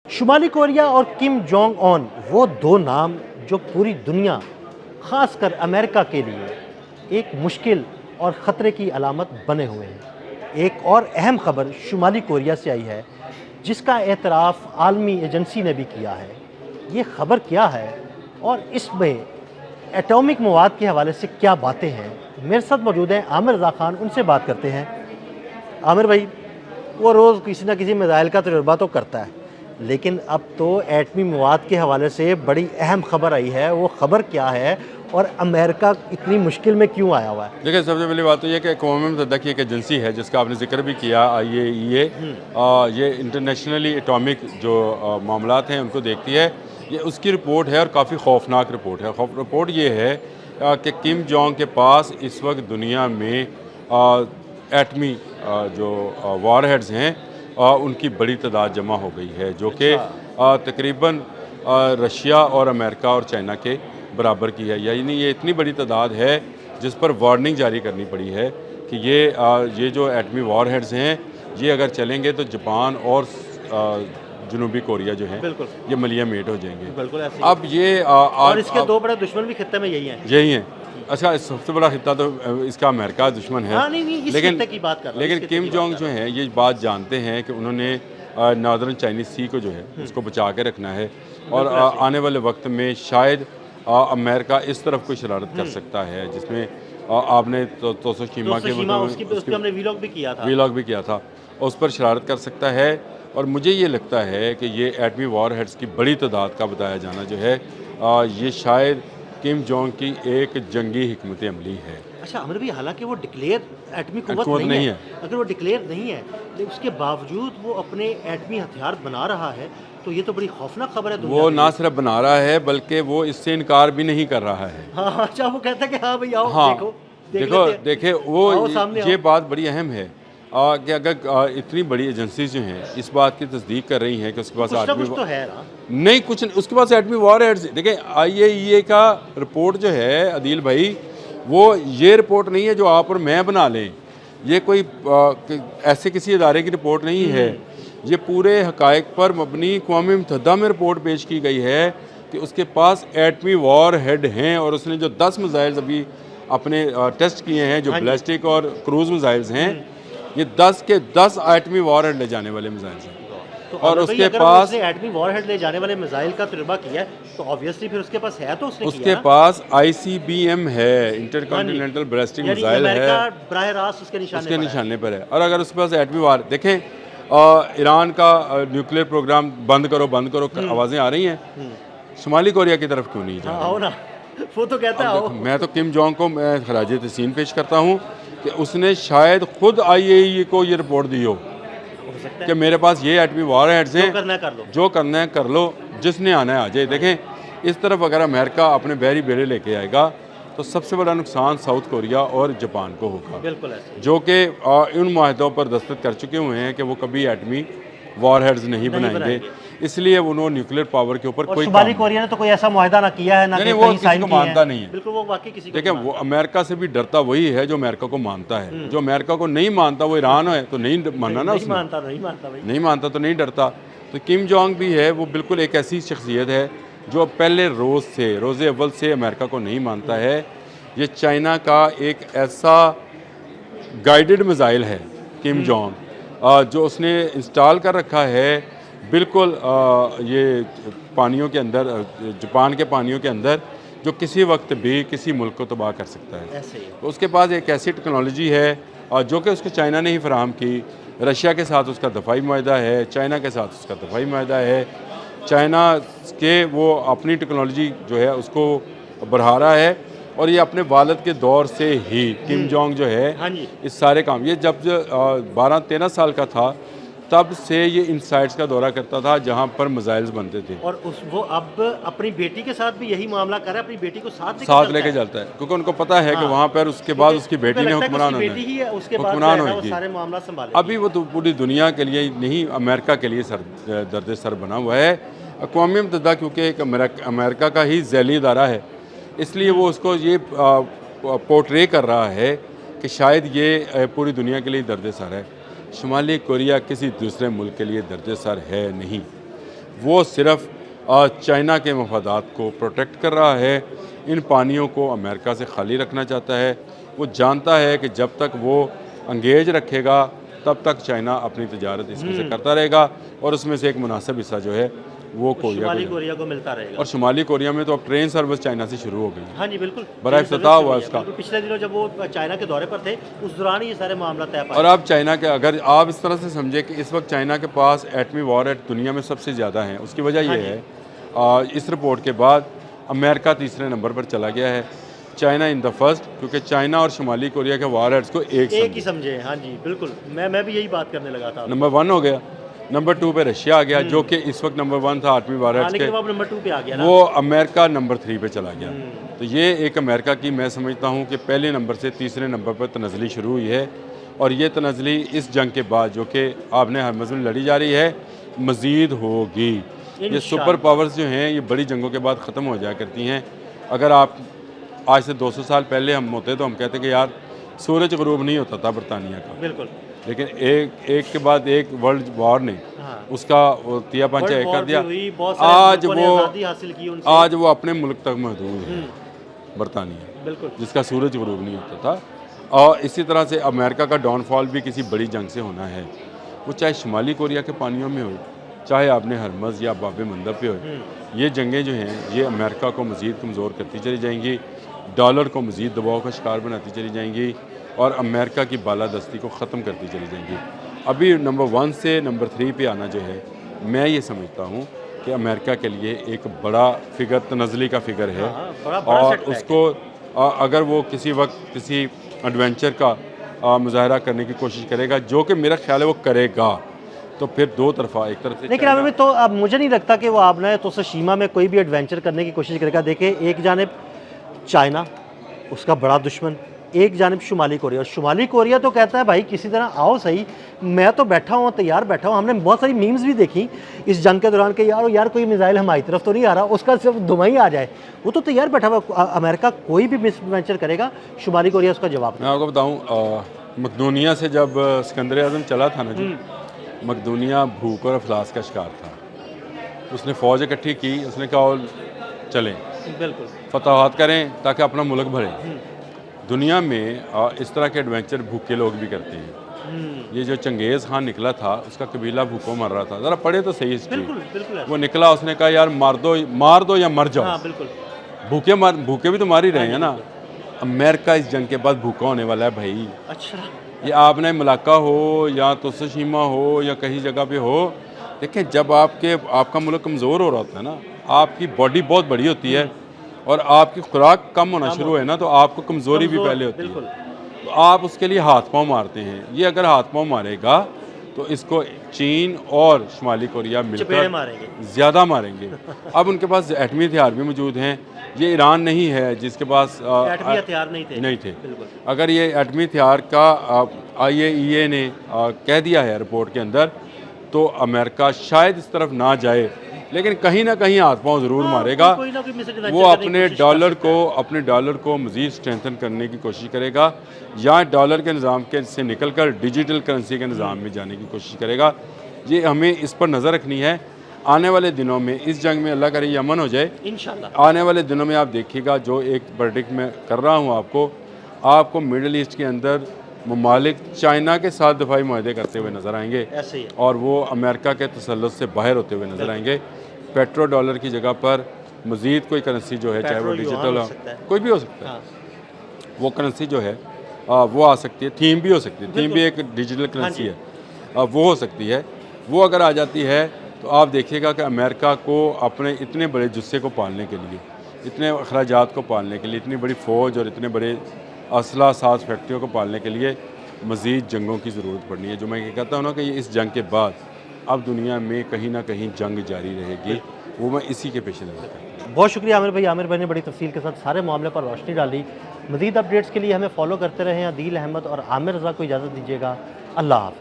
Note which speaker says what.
Speaker 1: शुमाली Korea और Kim Jong on वो दो नाम जो पूरी दुनिया खासकर अमेरिका के लिए एक मुश्किल और ख़तरे की अलामत बने हुए हैं। एक और अहम खबर शुमाली कोरिया से आई है जिसका एतराफ़ आलमी एजेंसी ने भी किया है। ये खबर क्या है और इसमें एटॉमिक मवाद के हवाले से क्या बातें हैं, मेरे साथ मौजूद हैं आमिर रज़ा खान, उनसे बात करते हैं। आमिर भाई, वो रोज़ किसी न किसी मिसाइल का तजुर्बा तो करता है, लेकिन अब तो एटमी मवाद के हवाले से बड़ी अहम खबर आई है। वो खबर क्या है और अमेरिका इतनी मुश्किल में क्यों आया हुआ है?
Speaker 2: देखिए, सबसे पहली बात तो ये कि अक़वाम मुत्तहिदा की एक एजेंसी है जिसका आपने जिक्र भी किया, ये इंटरनेशनली एटॉमिक जो मामलात हैं उनको देखती है। ये उसकी रिपोर्ट है और काफ़ी खौफनाक रिपोर्ट है। रिपोर्ट ये है कि किम जोंग के पास इस वक्त दुनिया में एटमी जो वारहेड्स हैं उनकी बड़ी तादाद जमा हो गई है, जो कि तकरीबन रशिया और अमेरिका और चाइना के बराबर की है। यानी ये इतनी बड़ी तादाद है जिस पर वार्निंग जारी करनी पड़ी है कि ये जो एटमी वारहेड्स हैं ये अगर चलेंगे तो जापान और जनूबी कोरिया जो है ये मलिया मेट हो जाएंगे।
Speaker 1: बिल्कुल ऐसे
Speaker 2: अब ये
Speaker 1: और इसके दो बड़े दुश्मन भी खित्ते में यही हैं।
Speaker 2: अच्छा, सबसे बड़ा खिता तो इसका अमेरिका दुश्मन है।
Speaker 1: हाँ, नहीं, इस खित्ते की बात कर रहा हूं,
Speaker 2: लेकिन
Speaker 1: इस खित्ते
Speaker 2: किम
Speaker 1: की
Speaker 2: जोंग
Speaker 1: बात
Speaker 2: जो है ये बात जानते हैं कि उन्होंने नॉर्दर्न चाइनीज सी को जो है उसको बचा के रखना है और आने वाले वक्त में शायद अमेरिका इस तरफ कोई शरारत कर सकता है जिसमें आपने तोशिमा के
Speaker 1: हमने वीलॉग भी किया था।
Speaker 2: उस पर शरारत कर सकता है। और मुझे ये लगता है कि ये एटमी वॉरहेड्स की बड़ी तादाद का बताया जाना जो है ये शायद किम जोंग की एक जंगी हिकमत अमली है।
Speaker 1: अच्छा अमर भाई, हालांकि वो डिक्लेयर एटमी कुव्वत नहीं है, अगर वो डिक्लेयर नहीं है लेकिन उसके बावजूद वो अपने एटमी हथियार बना रहा है, तो ये तो बड़ी खौफनाक खबर है।
Speaker 2: वो ना सिर्फ बना रहा है बल्कि वो इससे इनकार भी नहीं कर रहा है।
Speaker 1: हाँ, अच्छा, वो कहता है कि हाँ भाई आओ,
Speaker 2: हाँ, देखो वो ये बात बड़ी अहम है कि अगर इतनी बड़ी एजेंसीज जो हैं इस बात की तस्दीक कर रही हैं कि उसके पास
Speaker 1: कुछ तो है ना?
Speaker 2: नहीं, कुछ उसके पास एटमी वॉरहेड्स। देखिए, IAEA का रिपोर्ट जो है अदील भाई, वो ये रिपोर्ट नहीं है जो आप और मैं बना लें। ये कोई ऐसे किसी इदारे की रिपोर्ट नहीं है। ये पूरे हकायक पर मबनी अक़वाम मुत्तहिदा में रिपोर्ट पेश की गई है कि उसके पास एटमी वॉरहेड हैं और उसने जो 10 मिसाइल्स अभी अपने टेस्ट किए हैं जो बैलिस्टिक और क्रूज़ मिसाइल्स हैं, ये 10 के 10 एटमी वॉरहेड ले जाने वाले मिसाइल्स हैं।
Speaker 1: तो
Speaker 2: और उसके पास
Speaker 1: एटमी वॉरहेड ले जाने वाले मिसाइल का तजुर्बा किया है, तो ऑब्वियसली फिर उसके पास है, तो
Speaker 2: उसके पास ICBM है, इंटरकॉन्टिनेंटल बैलिस्टिक मिसाइल है,
Speaker 1: बराह रास्त उसके
Speaker 2: निशाने पर है। और अगर उसके पास एटमी वार, देखें ईरान का न्यूक्लियर प्रोग्राम बंद करो आवाज़ें आ रही हैं, शुमाली कोरिया की तरफ क्यों नहीं जा रही?
Speaker 1: आओ ना, वो तो कहता है।
Speaker 2: मैं तो किम जोंग को मैं खराज तहसीन पेश करता हूँ कि उसने शायद खुद IAEA को ये रिपोर्ट दी हो कि मेरे पास ये एटमी वॉरहेड्स हैं, जो करना है कर लो, जिसने आना है आ जाए। देखें, इस तरफ अगर अमेरिका अपने बहरी बेड़े लेके आएगा तो सबसे बड़ा नुकसान साउथ कोरिया और जापान को होगा,
Speaker 1: बिल्कुल ऐसे,
Speaker 2: जो कि उन माहदों पर दस्तखत कर चुके हुए हैं कि वो कभी एटमी वॉरहेड्स नहीं बनाएंगे। इसलिए उन्होंने न्यूक्लियर पावर के ऊपर कोई
Speaker 1: शुमाली कोरिया ने तो कोई ऐसा मुआहदा ना किया है, ना
Speaker 2: नहीं, वो किसी को मानता नहीं है।
Speaker 1: बिल्कुल, वो वाकई किसी को
Speaker 2: देखिए, वो अमेरिका से भी डरता वही है जो अमेरिका को मानता है। जो अमेरिका को नहीं मानता वो ईरान है तो नहीं मानना ना, उसने नहीं मानता तो नहीं डरता। तो किम जोंग भी है, वो बिल्कुल एक ऐसी शख्सियत है जो पहले रोज़े अव्वल से अमेरिका को नहीं मानता है। ये चाइना का एक ऐसा गाइडेड मिसाइल है किम जोंग, जो उसने इंस्टॉल कर रखा है बिल्कुल ये पानियों के अंदर, जापान के पानियों के अंदर, जो किसी वक्त भी किसी मुल्क को तबाह कर सकता है। तो उसके पास एक ऐसी टेक्नोलॉजी है जो कि उसको चाइना ने ही फराहम की। रशिया के साथ उसका दफ़ाई मुआहदा है, चाइना के साथ उसका दफ़ाई मुआहदा है। चाइना के वो अपनी टेक्नोलॉजी जो है उसको बढ़ा रहा है और ये अपने वालिद के दौर से ही किम जोंग जो है इस सारे काम, ये जब 12-13 साल का था तब से ये इन साइट्स का दौरा करता था जहाँ पर मिसाइल्स बनते थे।
Speaker 1: और वो अब अपनी बेटी के साथ भी यही मामला कर रहा है, अपनी बेटी को साथ लेके
Speaker 2: चलता है क्योंकि उनको पता है कि वहाँ पर उसके बाद उसकी बेटी ने हुक्मरान होगी। अभी वो तो पूरी दुनिया के लिए नहीं, अमेरिका के लिए दर्द सर बना हुआ है। अक़वाम मुत्तहिदा क्योंकि एक अमेरिका का ही ज़ैली इदारा है, इसलिए वो उसको ये पोर्ट्रे कर रहा है कि शायद ये पूरी दुनिया के लिए दर्द सर है। शुमाली कोरिया किसी दूसरे मुल्क के लिए दर्द सर है नहीं। वो सिर्फ चाइना के मफादात को प्रोटेक्ट कर रहा है। इन पानियों को अमेरिका से खाली रखना चाहता है। वो जानता है कि जब तक वो अंगेज रखेगा तब तक चाइना अपनी तजारत इसमें से करता रहेगा और उसमें से एक मुनासिब हिस्सा जो है वो
Speaker 1: कोरिया को मिलता रहेगा।
Speaker 2: और शुमाली कोरिया में तो अब ट्रेन सर्विस चाइना से शुरू हो गई।
Speaker 1: हाँ जी बिल्कुल,
Speaker 2: बड़ा इफ्तिताह हुआ उसका।
Speaker 1: पिछले दिनों जब वो चाइना के दौरे पर थे उस दौरान ये सारे मामला तय पाए।
Speaker 2: और अब चाइना के, अगर आप इस तरह से समझे कि इस वक्त चाइना के पास एटमी वॉर दुनिया में सबसे ज़्यादा है, उसकी वजह ये है इस रिपोर्ट के बाद अमेरिका तीसरे नंबर पर चला गया है, चाइना इन द फर्स्ट, क्योंकि चाइना और शुमाली कोरिया के वॉरहेड्स को एक
Speaker 1: ही समझे। हाँ जी बिल्कुल, मैं भी यही बात करने लगा था।
Speaker 2: नंबर 1 हो गया। नंबर 2 पे रशिया आ गया, जो कि इस वक्त नंबर 1 था एटमी वॉरहेड्स के,
Speaker 1: नंबर 2 पे आ गया ना?
Speaker 2: वो अमेरिका नंबर 3 पे चला गया। तो ये एक अमेरिका की, मैं समझता हूँ कि पहले नंबर से तीसरे नंबर पर तनज़ली शुरू हुई है और ये तनज़ली इस जंग के बाद जो कि आपने हरमज़ में लड़ी जा रही है मज़ीद होगी। ये सुपर पावर्स जो हैं ये बड़ी जंगों के बाद ख़त्म हो जाया करती हैं। अगर आप आज से 200 साल पहले हम होते तो हम कहते कि यार सूरज ग़रूब नहीं होता था बरतानिया का,
Speaker 1: बिल्कुल,
Speaker 2: लेकिन एक के बाद एक वर्ल्ड वॉर ने उसका तिया पंचा एक कर दिया। आज वो अपने मुल्क तक महदूद है बरतानिया, बिल्कुल, जिसका सूरज ग़रूब नहीं होता था। और इसी तरह से अमेरिका का डाउनफॉल भी किसी बड़ी जंग से होना है, वो चाहे शुमाली कोरिया के पानियों में हो, चाहे आपने हरमज़ या बाब मंदब पे हो। ये जंगें जो हैं ये अमेरिका को मज़ीद कमज़ोर करती चली जाएंगी, डॉलर को मज़ीद दबाव का शिकार बनाती चली जाएंगी और अमेरिका की बालादस्ती को ख़त्म करती चली जाएंगी। अभी नंबर 1 से नंबर 3 पे आना जो है, मैं ये समझता हूँ कि अमेरिका के लिए एक बड़ा फिगर, तनज़ली का फिगर है। और उसको अगर वो किसी वक्त किसी एडवेंचर का मुजाहरा करने की कोशिश करेगा, जो कि मेरा ख्याल है वो करेगा, तो फिर दो तरफा, एक तरफ से।
Speaker 1: लेकिन अभी तो अब मुझे नहीं लगता कि वो आपने तो सुशीमा में कोई भी एडवेंचर करने की कोशिश करेगा। देखिए, एक जानिब चाइना, उसका बड़ा दुश्मन, एक जानिब शुमाली कोरिया, और शुमाली कोरिया तो कहता है भाई किसी तरह आओ सही, मैं तो बैठा हूँ, तैयार बैठा हूँ। हमने बहुत सारी मीम्स भी देखी इस जंग के दौरान कि यार कोई मिसाइल हमारी तरफ तो नहीं आ रहा, उसका सिर्फ धुआं ही आ जाए, वो तो तैयार बैठा हुआ। अमेरिका कोई भी मिस एडवेंचर करेगा, शुमाली कोरिया उसका जवाब।
Speaker 2: मैं आपको बताऊँ, मकदूनिया से जब सिकंदर आज़म चला था ना जी, मकदूनिया भूख और अफलास का शिकार था। उसने फ़ौज इकट्ठी की, उसने कहा चलें, बिल्कुल, फतवाहत करें ताकि अपना मुल्क भरें। दुनिया में इस तरह के एडवेंचर भूखे लोग भी करते हैं। ये जो चंगेज़ खान निकला था, उसका कबीला भूखों मर रहा था। ज़रा पढ़े तो सही हिस्ट्री। वो निकला, उसने कहा यार मार दो या मर जाओ। हाँ, बिल्कुल, भूखे भी तो मार ही रहे हैं ना। अमेरिका इस जंग के बाद भूखा होने वाला है भाई। अच्छा, ये आपने मलाका हो या तोशिमा हो या कहीं जगह पे हो, देखें जब आपका मुल्क कमज़ोर हो रहा होता है ना, आपकी बॉडी बहुत बड़ी होती है और आपकी खुराक कम होना शुरू है ना, तो आपको कमज़ोरी भी पहले होती है, तो आप उसके लिए हाथ पाँव मारते हैं। ये अगर हाथ पाँव मारेगा तो इसको चीन और शुमाली कोरिया मिलकर ज़्यादा मारेंगे। अब उनके पास एटमी हथियार भी मौजूद हैं। ये ईरान नहीं है जिसके पास एटमी हथियार नहीं थे। अगर ये एटमी हथियार का IAEA ने कह दिया है रिपोर्ट के अंदर, तो अमेरिका शायद इस तरफ ना जाए, लेकिन कहीं ना कहीं हाथ पाँव ज़रूर मारेगा। वो अपने डॉलर को मज़ीद स्ट्रेंथन करने की कोशिश करेगा, या डॉलर के निज़ाम के से निकल कर डिजिटल करेंसी के निज़ाम में जाने की कोशिश करेगा। ये हमें इस पर नज़र रखनी है। आने वाले दिनों में इस जंग में अल्लाह करे अमन हो जाए इंशाअल्लाह। आने वाले दिनों में आप देखिएगा, जो एक वर्डिक्ट मैं कर रहा हूँ आपको मिडल ईस्ट के अंदर ममालिक चाइना के साथ दफाई मुआहदे करते हुए नज़र आएंगे, ऐसे ही, और वो अमेरिका के तसल्लुत से बाहर होते हुए नज़र आएंगे। पेट्रो डॉलर की जगह पर मज़ीद कोई करेंसी जो है, चाहे वो डिजिटल हो, कोई भी हो सकता है, वो करेंसी जो है वो आ सकती है। थीम भी हो सकती है, थीम भी एक डिजिटल करेंसी है, वो हो सकती है। वो अगर आ जाती है तो आप देखिएगा कि अमेरिका को अपने इतने बड़े जुस्से को पालने के लिए, इतने अखराजात को पालने के लिए, इतनी बड़ी फ़ौज और इतने बड़े असला साज फैक्ट्रियों को पालने के लिए मज़ीद जंगों की ज़रूरत पड़नी है। जो मैं ये कहता हूँ ना कि इस जंग के बाद अब दुनिया में कहीं ना कहीं जंग जारी रहेगी, वो मैं इसी के पेश नज़र करता हूँ।
Speaker 1: बहुत शुक्रिया आमिर भाई ने बड़ी तफसील के साथ सारे मामले पर रोशनी डाली। मज़ीद अपडेट्स के लिए हमें फॉलो करते रहें। अदील अहमद और आमिर रज़ा को इजाज़त दीजिएगा। अल्लाह हाफ़िज़।